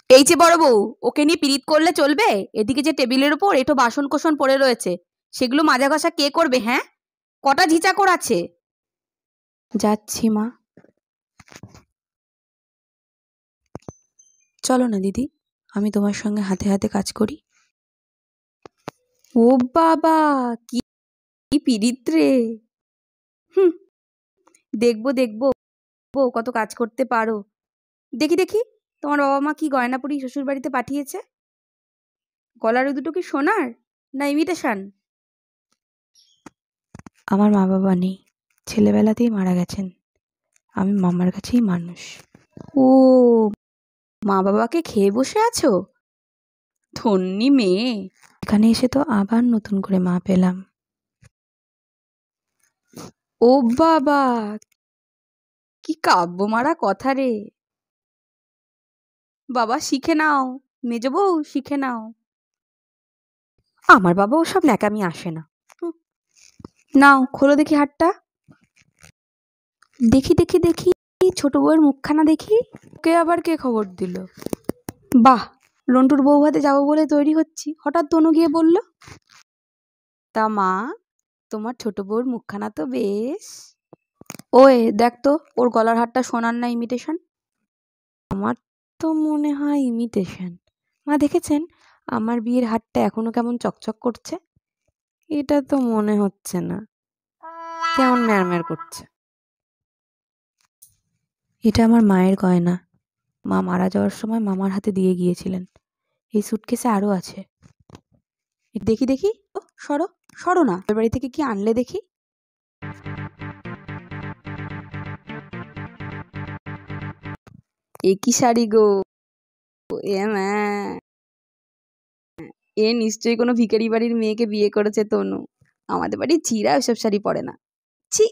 এই যে বড় বউ, ওকে নিয়ে পিরিত করলে চলবে? এদিকে যে টেবিলের উপর এটো বাসন কোসন পড়ে রয়েছে, সেগুলো মাজা ঘষা কে করবে? হ্যাঁ, কটা ঝিচাকর আছে? যাচ্ছি মা। চলো না দিদি, আমি তোমার সঙ্গে হাতে হাতে কাজ করি। ও বাবা, কি পিরিত রে! হুম, দেখবো দেখবো কত কাজ করতে পারো। দেখি দেখি, তোমার বাবা মা কি গয়না পরি শ্বশুর বাড়িতে পাঠিয়েছে। গলার ওই দুটো কি সোনার, না ইমিটেশন? আমার মা বাবা নেই, ছেলেবেলাতেই মারা গেছেন। আমি মামার কাছেই মানুষ। ও, মা বাবাকে খেয়ে বসে আছো? ধন্যি মেয়ে। এখানে এসে তো আবার নতুন করে মা পেলাম। ও বাবা, কি কাব্য মারা কথা রে! বাবা শিখে নাও, মেজ বউ শিখে নাও। আমার বাবা ওসব ন্যাকামি আসে না। নাও খোলো দেখি হাতটা। দেখি দেখি দেখি, ছোট বউয়ের মুখখানা দেখি। কে আবার কে খবর দিল? বাহ, রন্টুর বউ ভাতে যাবো বলে তৈরি হচ্ছি, হঠাৎ তনু গিয়ে বলল। তা মা, তোমার ছোট বউর মুখখানা তো বেশ। ওই দেখ তো, ওর গলার হারটা সোনার না ইমিটেশন? আমার তো মনে হয় ইমিটেশন। মা দেখেছেন, আমার বিয়ের হারটা এখনো কেমন চকচক করছে? এটা তো মনে হচ্ছে না, কেমন ম্যারম্যার করছে। এটা আমার মায়ের গয়না, মা মারা যাওয়ার সময় মামার হাতে দিয়ে গিয়েছিলেন। এই সুটকেসে আরো আছে। দেখি দেখি, ও সরো সরো না, ওই বাড়ি থেকে কি আনলে দেখি। এ কি শাড়ি গো! এ মা, এ নিশ্চয়ই কোনো ভিখারি বাড়ির মেয়েকে বিয়ে করেছে তনু। আমাদের বাড়ির ঝিরা ওসব শাড়ি পরে না। ছি!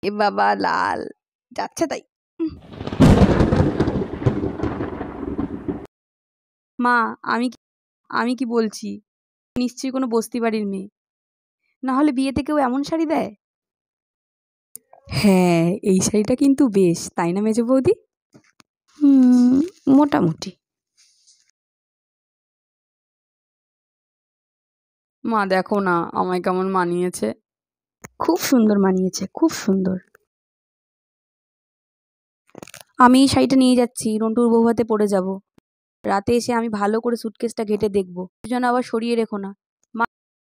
এ বাবা, লাল যাচ্ছে তাই। মা, আমি কি বলছি, নিশ্চয়ই কোনো বস্তি বাড়ির মেয়ে, না হলে বিয়েতে কেউ এমন শাড়ি দেয়? হ্যাঁ, এই শাড়িটা কিন্তু বেশ, তাই না মেজ বৌদি? মোটামুটি। মা দেখো না, আমায় কেমন মানিয়েছে। খুব সুন্দর মানিয়েছে, খুব সুন্দর। আমি এই শাড়িটা নিয়ে যাচ্ছি, রন্টুর বৌভাতে পরে যাব। রাতে এসে আমি ভালো করে সুটকেসটা ঘেটে দেখবো, যেন আবার সরিয়ে রেখো না। মা,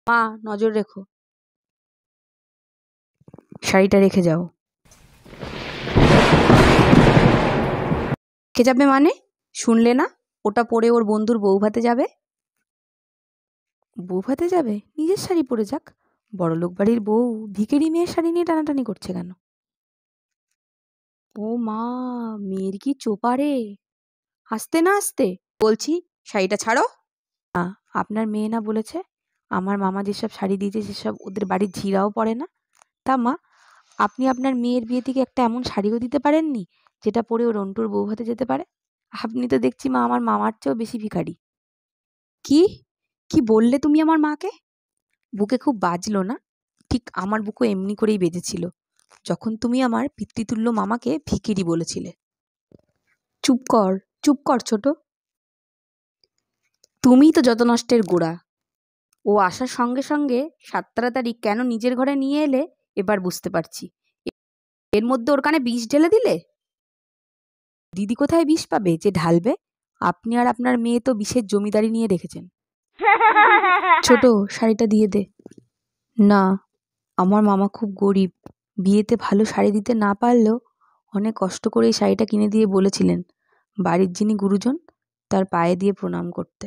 মা নজর রেখো। শাড়িটা রেখে যাও। কে যাবে মানে? শুনলে না, ওটা পরে ওর বন্ধুর বৌভাতে যাবে। বৌভাতে যাবে? নিজের শাড়ি পরে যাক। বড়লোক বাড়ির বউ ভিখারি মেয়ের শাড়ি নিয়ে টানাটানি করছে কেন? ও মা, মেয়ের কি চোপা রে! আসতে না আসতে বলছি, শাড়িটা ছাড়ো। না, আপনার মেয়ে না বলেছে আমার মামা যেসব শাড়ি দিয়েছে সেসব ওদের বাড়ির ঝিরাও পরে না? তা মা, আপনি আপনার মেয়ের বিয়ে থেকে একটা এমন শাড়িও দিতে পারেননি যেটা পরে ও রন্টুর বৌভাতে যেতে পারে? আপনি তো দেখছি মা আমার মামার চেয়েও বেশি ভিখারি। কি কি বললে তুমি আমার মাকে? বুকে খুব বাজলো না? ঠিক আমার বুকও এমনি করেই বেজেছিল যখন তুমি আমার পিতৃতুল্য মামাকে ভিখিরি বলেছিলে। চুপ কর, চুপ কর ছোট। তুমিই তো যত নষ্টের গোড়া। ও আসার সঙ্গে সঙ্গে ৭ তাড়াতাড়ি কেন নিজের ঘরে নিয়ে এলে এবার বুঝতে পারছি। এর মধ্যে ওর কানে বিষ ঢেলে দিলে। দিদি কোথায় বিষ পাবে যে ঢালবে? আপনি আর আপনার মেয়ে তো বিষের জমিদারি নিয়ে রেখেছেন। ছোট, শাড়িটা দিয়ে দে। না, আমার মামা খুব গরিব, বিয়েতে ভালো শাড়ি দিতে না পারলেও অনেক কষ্ট করে এই শাড়িটা কিনে দিয়ে বলেছিলেন বাড়ির যিনি গুরুজন তার পায়ে দিয়ে প্রণাম করতে।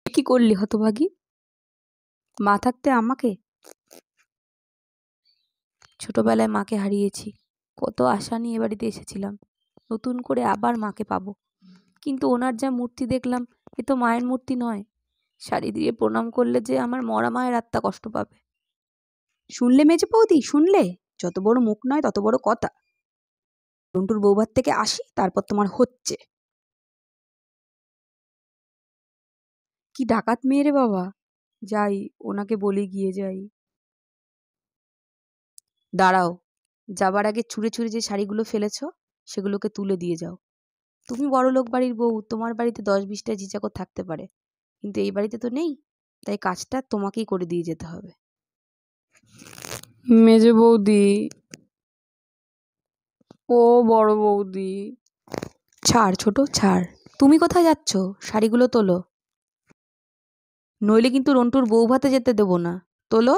কি করলি হতভাগী? মা থাকতে আমাকে? ছোটবেলায় মাকে হারিয়েছি, কত আশা নিয়ে এ বাড়িতে এসেছিলাম, নতুন করে আবার মাকে পাবো। কিন্তু ওনার যা মূর্তি দেখলাম, এ তো মায়ের মূর্তি নয়। শাড়ি দিয়ে প্রণাম করলে যে আমার মরা মায়ের আত্মা কষ্ট পাবে। শুনলে মেজে বৌদি, শুনলে? যত বড় মুখ নয় তত বড় কথা। রন্টুর বৌভাত থেকে আসি, তারপর তোমার হচ্ছে। কি ডাকাত মেয়ে রে বাবা! যাই, ওনাকে বলে গিয়ে যাই। দাঁড়াও, যাবার আগে ছুঁড়ে ছুঁড়ে যে শাড়িগুলো ফেলেছ সেগুলোকে তুলে দিয়ে যাও। তুমি বড়লোক বাড়ির বউ, তোমার বাড়িতে 10-20টা ঝিচাকর থাকতে পারে, কিন্তু এই বাড়িতে তো নেই, তাই কাজটা তোমাকেই করে দিয়ে যেতে হবে। মেজে বৌদি, ও বড় বৌদি। ছাড় ছোট, ছাড়। তুমি কোথায় যাচ্ছ? শাড়িগুলো তোলো, নইলে কিন্তু রন্টুর বউ ভাতে যেতে দেবো না। তোলো।